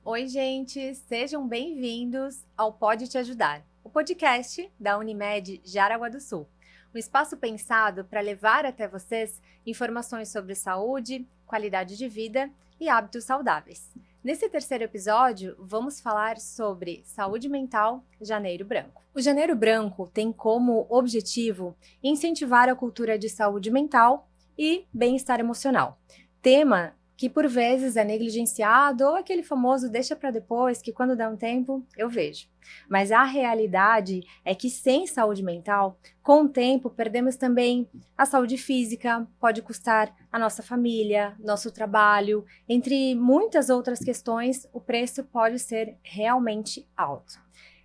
Oi, gente! Sejam bem-vindos ao Pode Te Ajudar, o podcast da Unimed Jaraguá do Sul. Um espaço pensado para levar até vocês informações sobre saúde, qualidade de vida e hábitos saudáveis. Nesse terceiro episódio, vamos falar sobre saúde mental Janeiro Branco. O Janeiro Branco tem como objetivo incentivar a cultura de saúde mental e bem-estar emocional. Tema que por vezes é negligenciado ou aquele famoso deixa para depois, que quando dá um tempo eu vejo. Mas a realidade é que sem saúde mental, com o tempo perdemos também a saúde física, pode custar a nossa família, nosso trabalho, entre muitas outras questões, o preço pode ser realmente alto.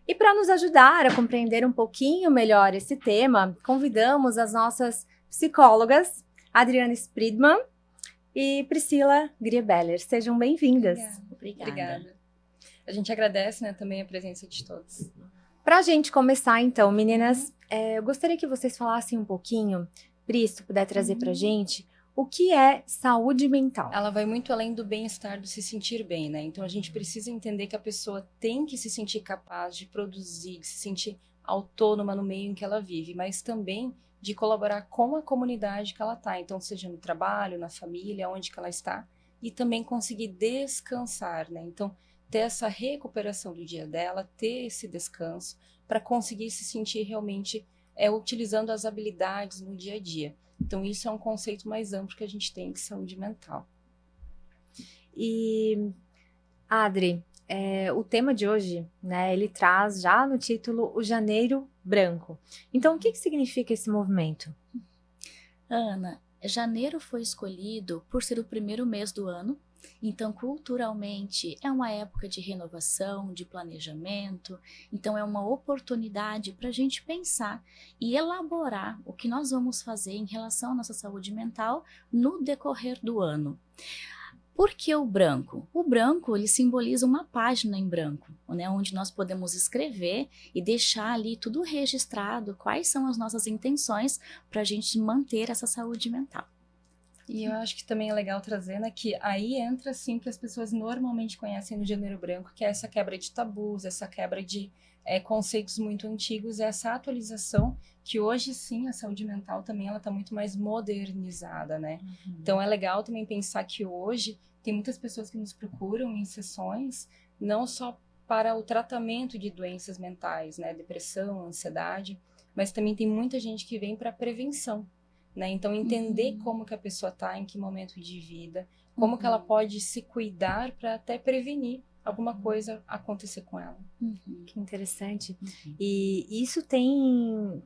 E para nos ajudar a compreender um pouquinho melhor esse tema, convidamos as nossas psicólogas, Adriana Spridman e Priscila Griebeller. Sejam bem-vindas. Obrigada. A gente agradece, também a presença de todos. Para a gente começar, então, meninas, eu gostaria que vocês falassem um pouquinho, Pri, se tu puder trazer para a gente, o que é saúde mental? Ela vai muito além do bem-estar, do se sentir bem, Então a gente precisa entender que a pessoa tem que se sentir capaz de produzir, de se sentir autônoma no meio em que ela vive, mas também de colaborar com a comunidade que ela está. Então, seja no trabalho, na família, onde que ela está, e também conseguir descansar, Então, ter essa recuperação do dia dela, ter esse descanso, para conseguir se sentir realmente utilizando as habilidades no dia a dia. Então, isso é um conceito mais amplo que a gente tem de saúde mental. E, Adri, o tema de hoje, ele traz já no título o Janeiro Branco. Então, o que significa esse movimento? Ana, janeiro foi escolhido por ser o primeiro mês do ano, então culturalmente é uma época de renovação, de planejamento, então é uma oportunidade para a gente pensar e elaborar o que nós vamos fazer em relação à nossa saúde mental no decorrer do ano. Por que o branco? O branco, ele simboliza uma página em branco, onde nós podemos escrever e deixar ali tudo registrado, quais são as nossas intenções para a gente manter essa saúde mental. E eu acho que também é legal trazer, que aí entra, sim, que as pessoas normalmente conhecem no Janeiro Branco, que é essa quebra de tabus, essa quebra de conceitos muito antigos, essa atualização, que hoje, sim, a saúde mental também ela está muito mais modernizada, Uhum. Então, é legal também pensar que hoje tem muitas pessoas que nos procuram em sessões, não só para o tratamento de doenças mentais, depressão, ansiedade, mas também tem muita gente que vem para prevenção. Então, entender como que a pessoa está, em que momento de vida, como que ela pode se cuidar para até prevenir alguma coisa acontecer com ela. Que interessante. E isso tem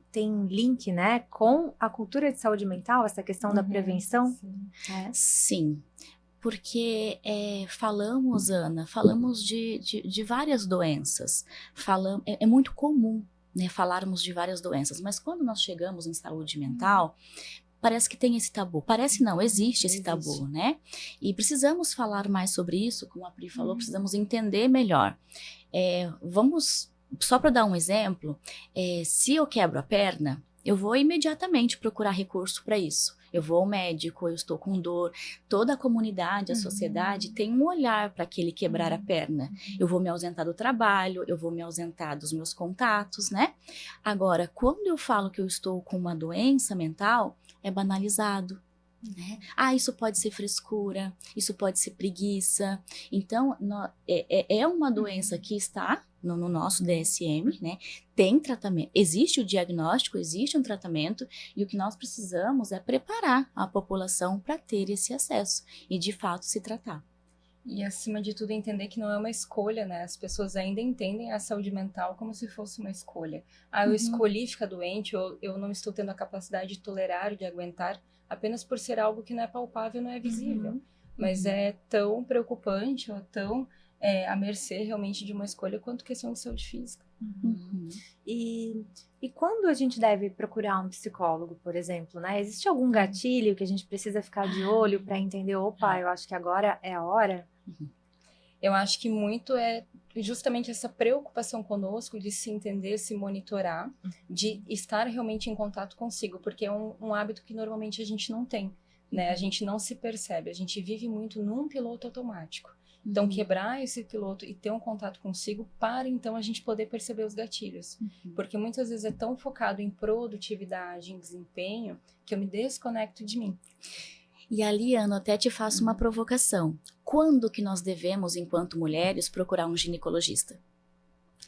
link, com a cultura de saúde mental, essa questão da prevenção? Sim. Sim. Porque falamos, Ana, de várias doenças. É muito comum falarmos de várias doenças, mas quando nós chegamos em saúde mental, parece que tem esse tabu. Parece não, existe esse tabu, E precisamos falar mais sobre isso, como a Pri falou, precisamos entender melhor. Vamos, só para dar um exemplo, se eu quebro a perna, eu vou imediatamente procurar recurso para isso. Eu vou ao médico, eu estou com dor. Toda a comunidade, a sociedade tem um olhar para aquele quebrar a perna. Eu vou me ausentar do trabalho, eu vou me ausentar dos meus contatos, Agora, quando eu falo que eu estou com uma doença mental, é banalizado. Isso pode ser frescura, isso pode ser preguiça. Então, é uma doença que está no nosso DSM, Tem tratamento, existe o diagnóstico, existe um tratamento, e o que nós precisamos é preparar a população para ter esse acesso e, de fato, se tratar. E, acima de tudo, entender que não é uma escolha, As pessoas ainda entendem a saúde mental como se fosse uma escolha. Eu escolhi ficar doente, ou eu não estou tendo a capacidade de tolerar, de aguentar, apenas por ser algo que não é palpável, não é visível. Mas é tão preocupante, ou tão à mercê realmente de uma escolha, quanto questão de saúde física. E quando a gente deve procurar um psicólogo, por exemplo, Existe algum gatilho que a gente precisa ficar de olho para entender, opa, eu acho que agora é a hora? Eu acho que muito é justamente essa preocupação conosco de se entender, se monitorar, de estar realmente em contato consigo, porque é um hábito que normalmente a gente não tem, A gente não se percebe, a gente vive muito num piloto automático. Então, quebrar esse piloto e ter um contato consigo para, então, a gente poder perceber os gatilhos. Porque muitas vezes é tão focado em produtividade, em desempenho, que eu me desconecto de mim. E ali, Ana, até te faço uma provocação. Quando que nós devemos, enquanto mulheres, procurar um ginecologista?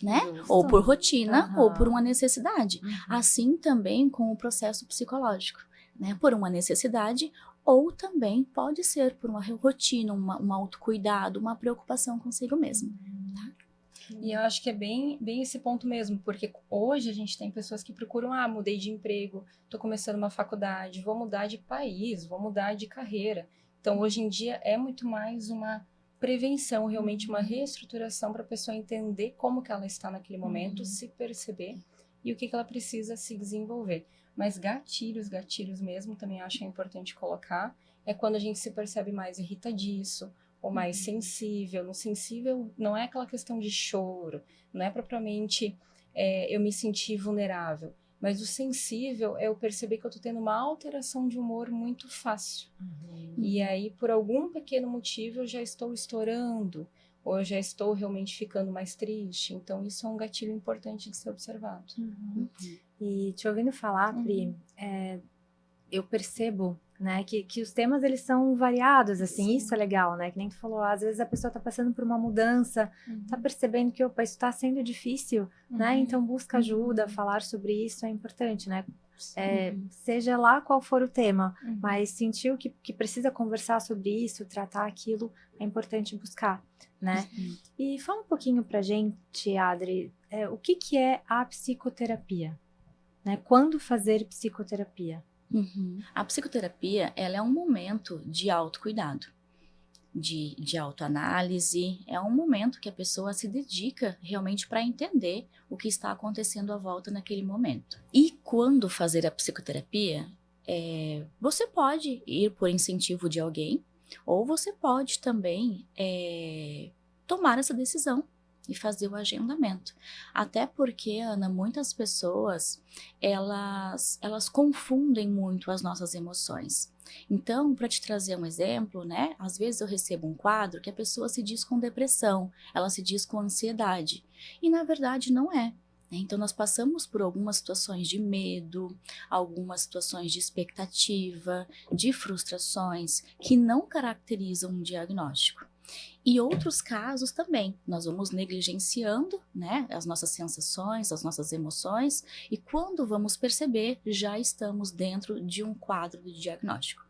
Né? Justo. Ou por rotina, Aham. ou por uma necessidade. Assim também com o processo psicológico, né? Por uma necessidade, ou também pode ser por uma rotina, um autocuidado, uma preocupação consigo mesmo. E eu acho que é bem esse ponto mesmo, porque hoje a gente tem pessoas que procuram, mudei de emprego, tô começando uma faculdade, vou mudar de país, vou mudar de carreira. Então, hoje em dia é muito mais uma prevenção, realmente uma reestruturação para a pessoa entender como que ela está naquele momento, se perceber e o que ela precisa se desenvolver. Mas gatilhos mesmo, também acho que é importante colocar, é quando a gente se percebe mais irritadiço, ou mais sensível. No sensível não é aquela questão de choro, não é propriamente eu me sentir vulnerável, mas o sensível é eu perceber que eu tô tendo uma alteração de humor muito fácil. E aí, por algum pequeno motivo, eu já estou estourando, ou eu já estou realmente ficando mais triste. Então, isso é um gatilho importante de ser observado. E te ouvindo falar, Pri, eu percebo, né, que os temas, eles são variados, assim, isso é legal, né, que nem tu falou, às vezes a pessoa tá passando por uma mudança, tá percebendo que, opa, isso tá sendo difícil, né, então busca ajuda, falar sobre isso é importante, né, seja lá qual for o tema, mas sentiu que precisa conversar sobre isso, tratar aquilo, é importante buscar, né. E fala um pouquinho pra gente, Adri, o que é a psicoterapia, né, quando fazer psicoterapia? A psicoterapia, ela é um momento de autocuidado, de autoanálise, é um momento que a pessoa se dedica realmente para entender o que está acontecendo à volta naquele momento. E quando fazer a psicoterapia, você pode ir por incentivo de alguém, ou você pode também tomar essa decisão e fazer o agendamento. Até porque, Ana, muitas pessoas, elas confundem muito as nossas emoções. Então, para te trazer um exemplo, né? Às vezes eu recebo um quadro que a pessoa se diz com depressão, ela se diz com ansiedade. E na verdade não é. Então, nós passamos por algumas situações de medo, algumas situações de expectativa, de frustrações, que não caracterizam um diagnóstico. E outros casos também, nós vamos negligenciando, né, as nossas sensações, as nossas emoções, e quando vamos perceber, já estamos dentro de um quadro de diagnóstico.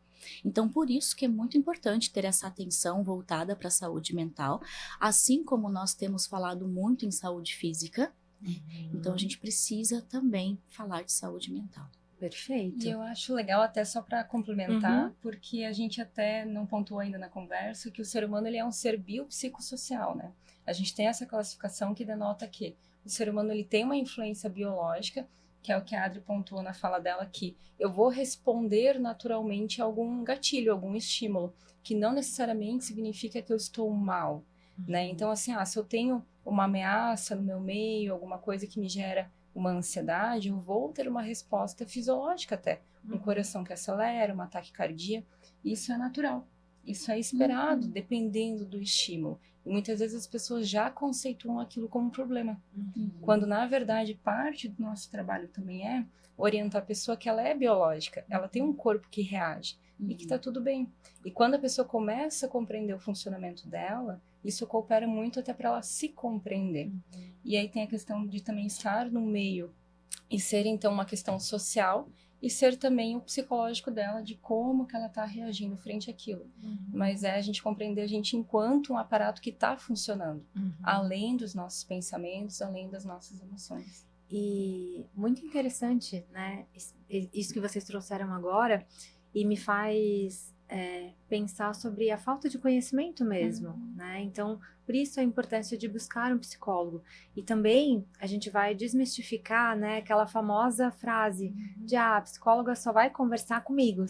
Então, por isso que é muito importante ter essa atenção voltada para a saúde mental, assim como nós temos falado muito em saúde física, né? Então a gente precisa também falar de saúde mental. Perfeito. E eu acho legal, até só para complementar, porque a gente até não pontuou ainda na conversa que o ser humano, ele é um ser biopsicossocial, né? A gente tem essa classificação que denota que o ser humano, ele tem uma influência biológica, que é o que a Adri pontuou na fala dela, que eu vou responder naturalmente a algum gatilho, algum estímulo, que não necessariamente significa que eu estou mal, né? Então, assim, se eu tenho uma ameaça no meu meio, alguma coisa que me gera uma ansiedade, eu vou ter uma resposta fisiológica até. Um coração que acelera, um ataque cardíaco. Isso é natural. Isso é esperado, dependendo do estímulo. E muitas vezes as pessoas já conceituam aquilo como um problema. Quando, na verdade, parte do nosso trabalho também é orientar a pessoa que ela é biológica. Ela tem um corpo que reage e que está tudo bem. E quando a pessoa começa a compreender o funcionamento dela, isso coopera muito até para ela se compreender. E aí tem a questão de também estar no meio e ser, então, uma questão social e ser também o psicológico dela, de como que ela está reagindo frente àquilo. Mas a gente compreender a gente enquanto um aparato que está funcionando, além dos nossos pensamentos, além das nossas emoções. E muito interessante, né, isso que vocês trouxeram agora, e me faz pensar sobre a falta de conhecimento mesmo, né? Então, por isso a importância de buscar um psicólogo. E também a gente vai desmistificar, né, aquela famosa frase de a psicóloga só vai conversar comigo,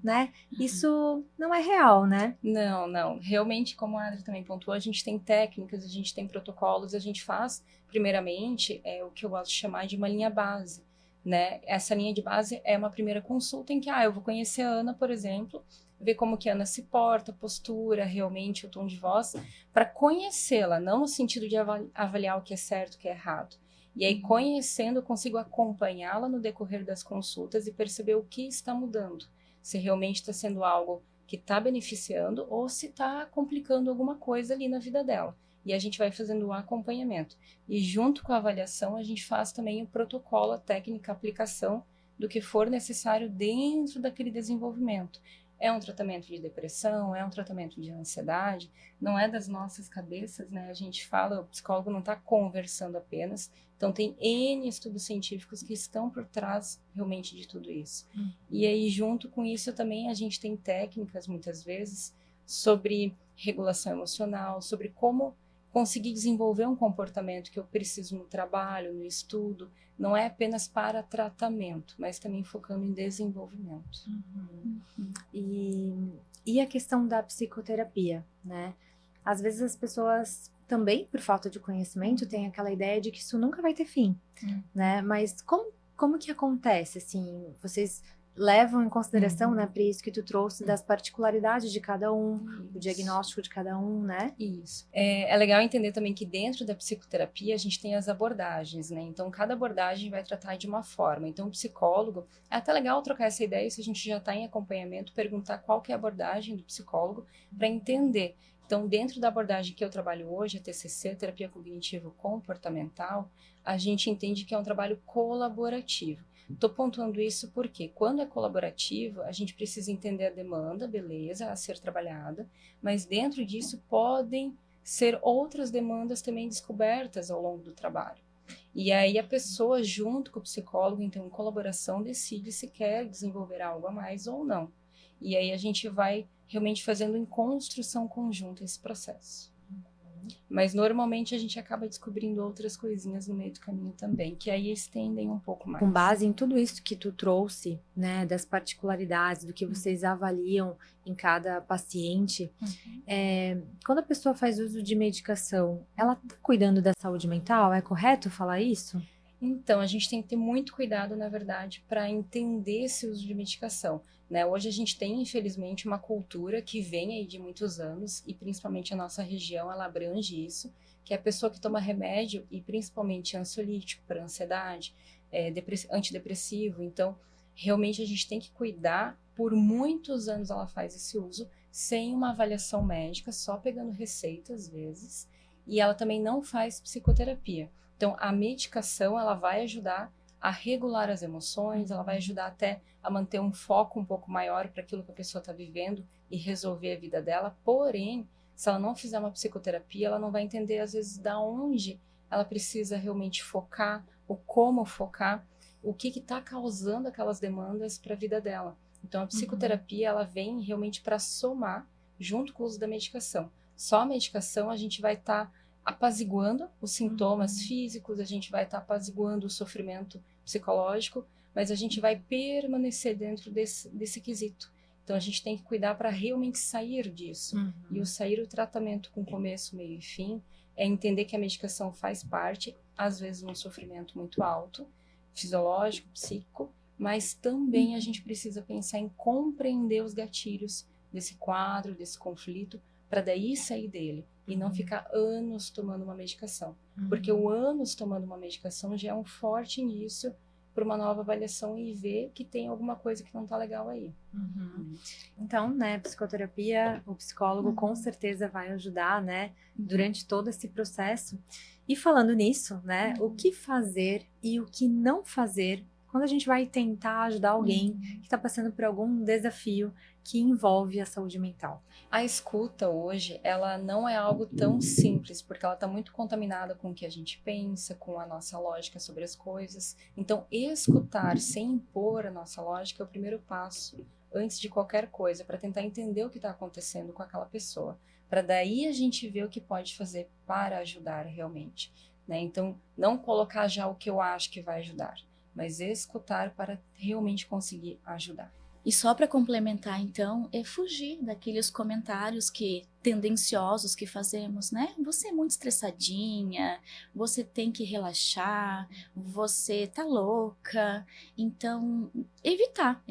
né? Isso não é real, né? Não. Realmente, como a Adri também pontuou, a gente tem técnicas, a gente tem protocolos, a gente faz, primeiramente, o que eu gosto de chamar de uma linha base. Né? Essa linha de base é uma primeira consulta em que eu vou conhecer a Ana, por exemplo, ver como que a Ana se porta, a postura, realmente o tom de voz, para conhecê-la, não no sentido de avaliar o que é certo, o que é errado. E aí, conhecendo, eu consigo acompanhá-la no decorrer das consultas e perceber o que está mudando. Se realmente está sendo algo que está beneficiando ou se está complicando alguma coisa ali na vida dela. E a gente vai fazendo o acompanhamento. E junto com a avaliação, a gente faz também o protocolo, a técnica, a aplicação do que for necessário dentro daquele desenvolvimento. É um tratamento de depressão, é um tratamento de ansiedade, não é das nossas cabeças, né? A gente fala, o psicólogo não está conversando apenas, então tem N estudos científicos que estão por trás realmente de tudo isso. E aí, junto com isso, também a gente tem técnicas, muitas vezes, sobre regulação emocional, sobre como conseguir desenvolver um comportamento que eu preciso no trabalho, no estudo, não é apenas para tratamento, mas também focando em desenvolvimento. E a questão da psicoterapia, né? Às vezes as pessoas também, por falta de conhecimento, têm aquela ideia de que isso nunca vai ter fim, né? Mas como que acontece, assim? Vocês levam em consideração, né, Pri, isso que tu trouxe das particularidades de cada um, o diagnóstico de cada um, né? Isso. É legal entender também que dentro da psicoterapia a gente tem as abordagens, né? Então, cada abordagem vai tratar de uma forma. Então, o psicólogo, é até legal trocar essa ideia, se a gente já está em acompanhamento, perguntar qual que é a abordagem do psicólogo para entender. Então, dentro da abordagem que eu trabalho hoje, a TCC, Terapia Cognitivo-Comportamental, a gente entende que é um trabalho colaborativo. Estou pontuando isso porque, quando é colaborativo, a gente precisa entender a demanda, beleza, a ser trabalhada, mas dentro disso podem ser outras demandas também descobertas ao longo do trabalho. E aí a pessoa, junto com o psicólogo, então em colaboração, decide se quer desenvolver algo a mais ou não. E aí a gente vai realmente fazendo em construção conjunta esse processo. Mas normalmente a gente acaba descobrindo outras coisinhas no meio do caminho também, que aí estendem um pouco mais. Com base em tudo isso que tu trouxe, né, das particularidades, do que vocês avaliam em cada paciente, quando a pessoa faz uso de medicação, ela tá cuidando da saúde mental? É correto falar isso? Então, a gente tem que ter muito cuidado, na verdade, para entender esse uso de medicação, né? Hoje a gente tem, infelizmente, uma cultura que vem aí de muitos anos, e principalmente a nossa região, ela abrange isso, que é a pessoa que toma remédio, e principalmente ansiolítico para ansiedade, antidepressivo. Então, realmente a gente tem que cuidar, por muitos anos ela faz esse uso, sem uma avaliação médica, só pegando receita às vezes, e ela também não faz psicoterapia. Então, a medicação, ela vai ajudar a regular as emoções, ela vai ajudar até a manter um foco um pouco maior para aquilo que a pessoa está vivendo e resolver a vida dela. Porém, se ela não fizer uma psicoterapia, ela não vai entender, às vezes, da onde ela precisa realmente focar, o como focar, o que está causando aquelas demandas para a vida dela. Então, a psicoterapia, ela vem realmente para somar junto com o uso da medicação. Só a medicação, a gente vai estar apaziguando os sintomas físicos, a gente vai estar apaziguando o sofrimento psicológico, mas a gente vai permanecer dentro desse quesito. Então, a gente tem que cuidar para realmente sair disso. E o sair, o tratamento com começo, meio e fim, é entender que a medicação faz parte, às vezes, de um sofrimento muito alto, fisiológico, psíquico, mas também a gente precisa pensar em compreender os gatilhos desse quadro, desse conflito, para daí sair dele e não ficar anos tomando uma medicação. Porque o anos tomando uma medicação já é um forte início para uma nova avaliação e ver que tem alguma coisa que não está legal aí. Então, né, psicoterapia, o psicólogo com certeza vai ajudar, né, durante todo esse processo. E falando nisso, né, o que fazer e o que não fazer quando a gente vai tentar ajudar alguém que está passando por algum desafio que envolve a saúde mental? A escuta hoje, ela não é algo tão simples, porque ela está muito contaminada com o que a gente pensa, com a nossa lógica sobre as coisas. Então, escutar sem impor a nossa lógica é o primeiro passo, antes de qualquer coisa, para tentar entender o que está acontecendo com aquela pessoa. Para daí a gente ver o que pode fazer para ajudar realmente, né? Então, não colocar já o que eu acho que vai ajudar, mas escutar para realmente conseguir ajudar. E só para complementar, então, é fugir daqueles comentários tendenciosos que fazemos, né? Você é muito estressadinha, você tem que relaxar, você tá louca. Então, evitar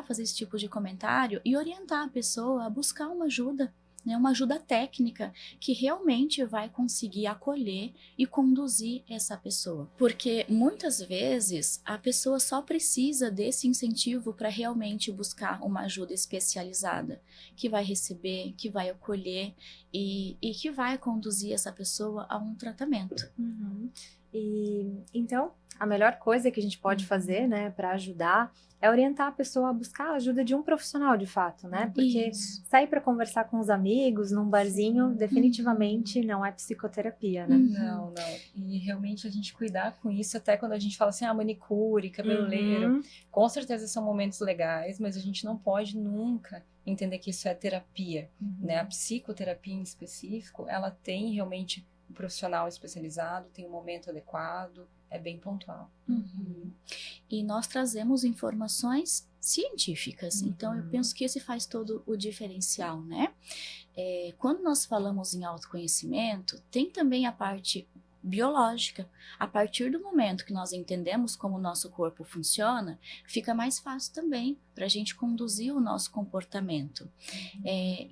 fazer esse tipo de comentário e orientar a pessoa a buscar uma ajuda, né? Uma ajuda técnica que realmente vai conseguir acolher e conduzir essa pessoa. Porque muitas vezes a pessoa só precisa desse incentivo para realmente buscar uma ajuda especializada, que vai receber, que vai acolher e que vai conduzir essa pessoa a um tratamento. Uhum. E então, a melhor coisa que a gente pode fazer, né, para ajudar é orientar a pessoa a buscar a ajuda de um profissional, de fato, né? Porque Isso. sair para conversar com os amigos num barzinho definitivamente não é psicoterapia, né? Não. E realmente a gente cuidar com isso, até quando a gente fala assim, manicure, cabeleireiro, Uhum. com certeza são momentos legais, mas a gente não pode nunca entender que isso é terapia, né? A psicoterapia em específico, ela tem realmente um profissional especializado, tem um momento adequado, é bem pontual. E nós trazemos informações científicas, então eu penso que esse faz todo o diferencial, né? Quando nós falamos em autoconhecimento, tem também a parte biológica. A partir do momento que nós entendemos como o nosso corpo funciona, fica mais fácil também para a gente conduzir o nosso comportamento.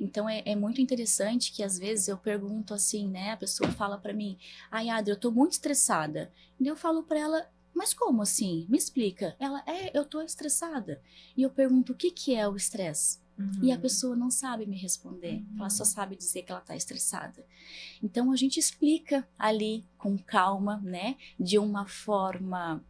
Então é muito interessante que às vezes eu pergunto assim, né? A pessoa fala para mim, ai, Adri, eu tô muito estressada. E eu falo para ela, mas como assim? Me explica. Ela, eu tô estressada. E eu pergunto, o que que é o estresse? E a pessoa não sabe me responder, ela só sabe dizer que ela está estressada. Então a gente explica ali com calma, né, de uma forma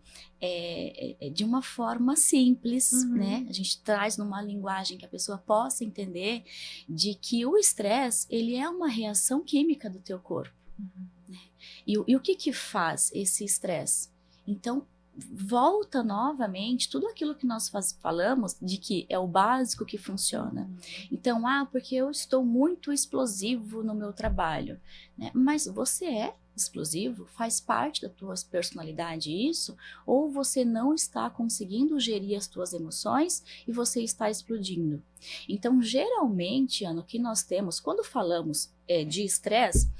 simples, né? A gente traz numa linguagem que a pessoa possa entender de que o estresse ele é uma reação química do teu corpo. Né? E o que faz esse estresse? Então volta novamente tudo aquilo que nós falamos de que é o básico que funciona. Então, porque eu estou muito explosivo no meu trabalho, né? Mas você é explosivo? Faz parte da tua personalidade isso? Ou você não está conseguindo gerir as tuas emoções e você está explodindo? Então, geralmente, Ana, o que nós temos, quando falamos de estresse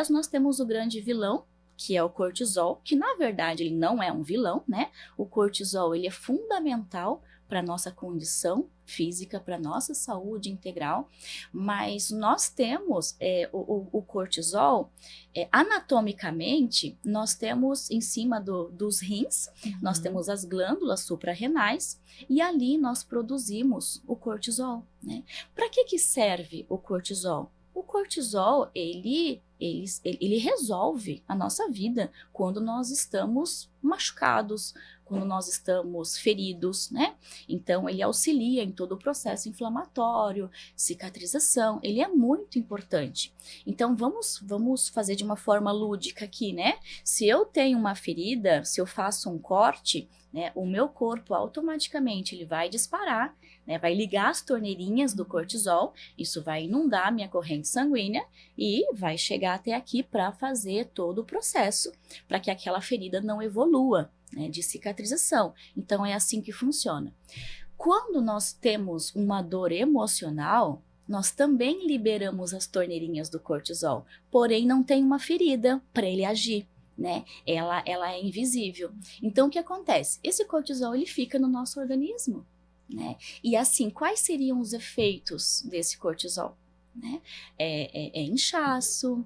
nós temos o grande vilão, que é o cortisol, que na verdade ele não é um vilão, né? O cortisol ele é fundamental para a nossa condição física, para a nossa saúde integral, mas nós temos o cortisol, anatomicamente, nós temos em cima dos rins, nós temos as glândulas suprarrenais, e ali nós produzimos o cortisol, né? Para que serve o cortisol? O cortisol, ele resolve a nossa vida quando nós estamos machucados, quando nós estamos feridos, né? Então, ele auxilia em todo o processo inflamatório, cicatrização, ele é muito importante. Então, vamos fazer de uma forma lúdica aqui, né? Se eu tenho uma ferida, se eu faço um corte, né, o meu corpo automaticamente ele vai disparar, né, vai ligar as torneirinhas do cortisol, isso vai inundar a minha corrente sanguínea e vai chegar até aqui para fazer todo o processo, para que aquela ferida não evolua, né, de cicatrização. Então é assim que funciona. Quando nós temos uma dor emocional, nós também liberamos as torneirinhas do cortisol, porém não tem uma ferida para ele agir. Né? Ela é invisível. Então, o que acontece? Esse cortisol ele fica no nosso organismo, né? E assim, quais seriam os efeitos desse cortisol? Né? É inchaço,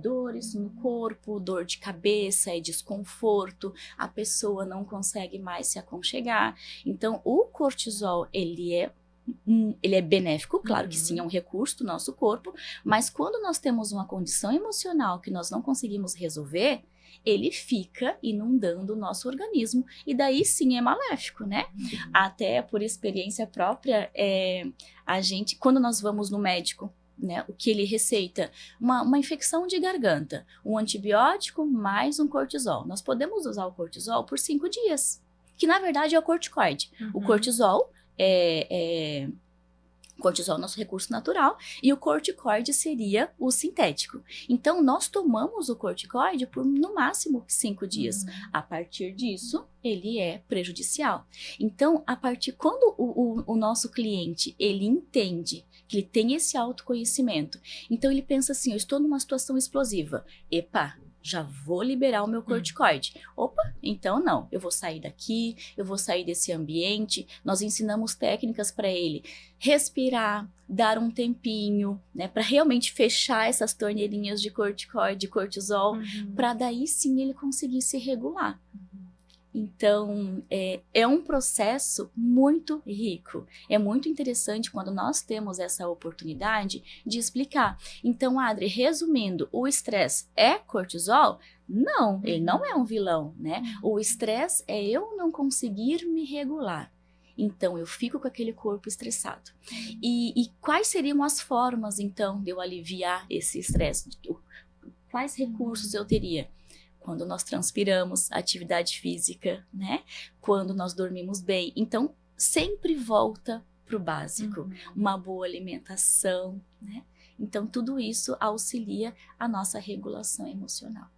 dores no corpo, dor de cabeça, é desconforto, a pessoa não consegue mais se aconchegar. Então, o cortisol, ele é benéfico, claro que sim, é um recurso do nosso corpo, mas quando nós temos uma condição emocional que nós não conseguimos resolver, ele fica inundando o nosso organismo e daí sim é maléfico, né? Até por experiência própria, a gente, quando nós vamos no médico, né, o que ele receita? Uma infecção de garganta, um antibiótico mais um cortisol. Nós podemos usar o cortisol por 5 dias, que na verdade é o corticoide. O cortisol Cortisol é o nosso recurso natural e o corticoide seria o sintético. Então, nós tomamos o corticoide por, no máximo, 5 dias. A partir disso, ele é prejudicial. Então, quando o nosso cliente, ele entende que ele tem esse autoconhecimento, então ele pensa assim, eu estou numa situação explosiva. Epa, já vou liberar o meu corticoide. Opa, então não, eu vou sair daqui, eu vou sair desse ambiente. Nós ensinamos técnicas para ele respirar, dar um tempinho, né, para realmente fechar essas torneirinhas de corticoide, de cortisol, para daí sim ele conseguir se regular. Então, é um processo muito rico. É muito interessante quando nós temos essa oportunidade de explicar. Então, Adri, resumindo, o estresse é cortisol? Não, ele não é um vilão, né? O estresse é eu não conseguir me regular. Então, eu fico com aquele corpo estressado. E quais seriam as formas, então, de eu aliviar esse estresse? Quais recursos eu teria? Quando nós transpiramos, atividade física, né? Quando nós dormimos bem. Então, sempre volta para o básico. Uma boa alimentação, né? Então, tudo isso auxilia a nossa regulação emocional.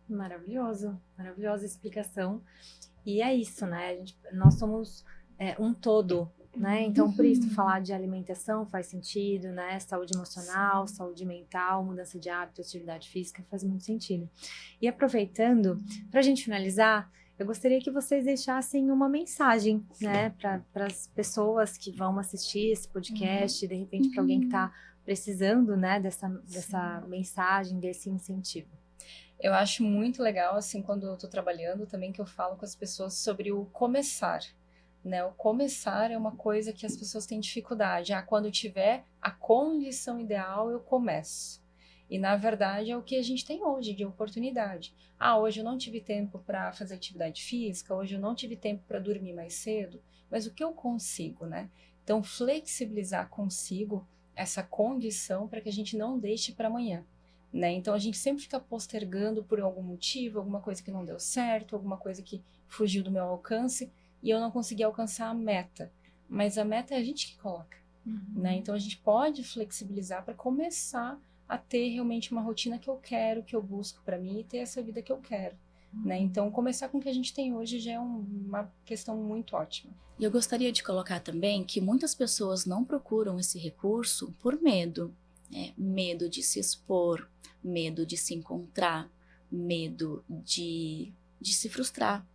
Maravilhoso, maravilhosa explicação. E é isso, né? Nós somos um todo, né? Então, por isso, falar de alimentação faz sentido, né? Saúde emocional, saúde mental, mudança de hábito, atividade física, faz muito sentido. E aproveitando, para a gente finalizar, eu gostaria que vocês deixassem uma mensagem, né? Para as pessoas que vão assistir esse podcast, de repente para alguém que está precisando, né? Dessa mensagem, desse incentivo. Eu acho muito legal, assim, quando eu tô trabalhando também, que eu falo com as pessoas sobre o começar, né? O começar é uma coisa que as pessoas têm dificuldade. Quando tiver a condição ideal, eu começo. E, na verdade, é o que a gente tem hoje de oportunidade. Hoje eu não tive tempo para fazer atividade física, hoje eu não tive tempo para dormir mais cedo, mas o que eu consigo, né? Então, flexibilizar consigo essa condição para que a gente não deixe para amanhã. Né? Então a gente sempre fica postergando por algum motivo, alguma coisa que não deu certo, alguma coisa que fugiu do meu alcance e eu não consegui alcançar a meta. Mas a meta é a gente que coloca, né? Então a gente pode flexibilizar para começar a ter realmente uma rotina que eu quero, que eu busco para mim e ter essa vida que eu quero, né? Então começar com o que a gente tem hoje já é uma questão muito ótima. E eu gostaria de colocar também que muitas pessoas não procuram esse recurso por medo. Medo de se expor, medo de se encontrar, medo de se frustrar.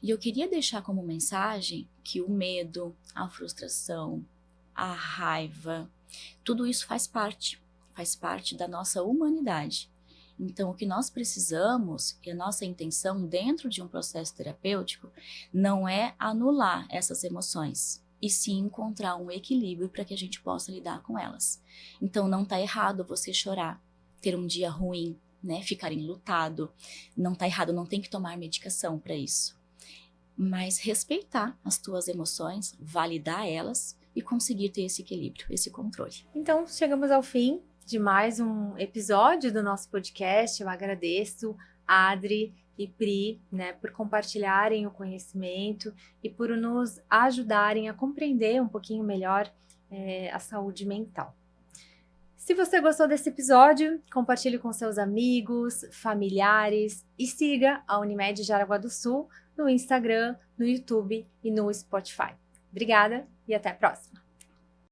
E eu queria deixar como mensagem que o medo, a frustração, a raiva, tudo isso faz parte da nossa humanidade. Então, o que nós precisamos, e a nossa intenção dentro de um processo terapêutico, não é anular essas emoções, e sim encontrar um equilíbrio para que a gente possa lidar com elas. Então não está errado você chorar, ter um dia ruim, né? Ficar enlutado, não está errado, não tem que tomar medicação para isso. Mas respeitar as tuas emoções, validar elas e conseguir ter esse equilíbrio, esse controle. Então chegamos ao fim de mais um episódio do nosso podcast. Eu agradeço a Adri e Pri, né, por compartilharem o conhecimento e por nos ajudarem a compreender um pouquinho melhor a saúde mental. Se você gostou desse episódio, compartilhe com seus amigos, familiares e siga a Unimed Jaraguá do Sul no Instagram, no YouTube e no Spotify. Obrigada e até a próxima!